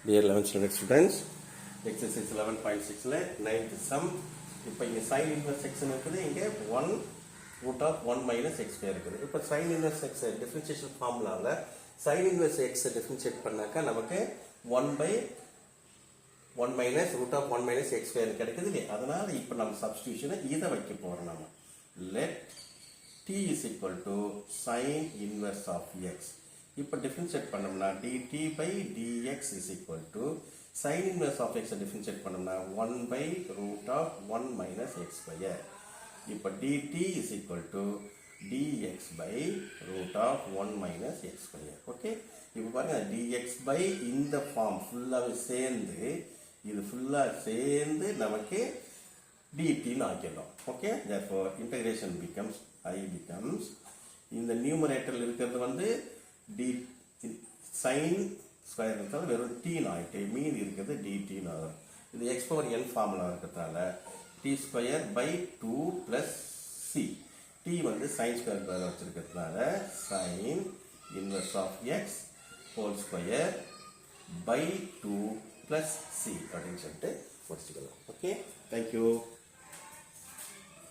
Dear 11th standard students, exercise 11.6ல 9th sum. இப்போ இங்கே sin inverse x இருக்குது, இங்கே 1 root of 1 minus x square இருக்குது. இப்போ sin inverse x differentiation formulaல sin inverse x differentiate பண்ணாக்கா நமக்கு 1 by 1 minus root of 1 minus x square கிடைக்குது இல்லையா? அதனால இப்போ நம்ம சப்ஸ்டிடியூஷனை இதை வைக்க போகிறோம். நம்ம let t is equal to sin inverse of x. இப்போ டிஃபரன்ஷியேட் பண்ணோம்னா dt by dx is equal to sin inverse of x differentiate பண்ணோம்னா 1 by root of 1 minus x square. இப்போ dt is equal to dx by root of 1 minus x square. Okay, இப்போ பாருங்க dx by இந்த form ஃபுல்லாகவே சேர்ந்து இது ஃபுல்லாக சேர்ந்து நமக்கு dt ஆக்கிடும். Okay, therefore integration becomes I becomes இந்த நியூமரேட்டரில் இருக்கிறது வந்து d sin ஸ்கொயர் இருக்கிறதால வெறும் t ஆகிட்டு மீதி இருக்கிறது dt ஆகும். இது x பவர் n ஃபார்முலா இருக்கிறதால t square by 2 plus c. t வந்து sin ஸ்கொயர் பதில் வச்சிருக்கிறதுனால sin inverse of x whole square by 2 plus c அப்படின்னு சொல்லிட்டு முடிச்சுக்கலாம். Okay, thank you.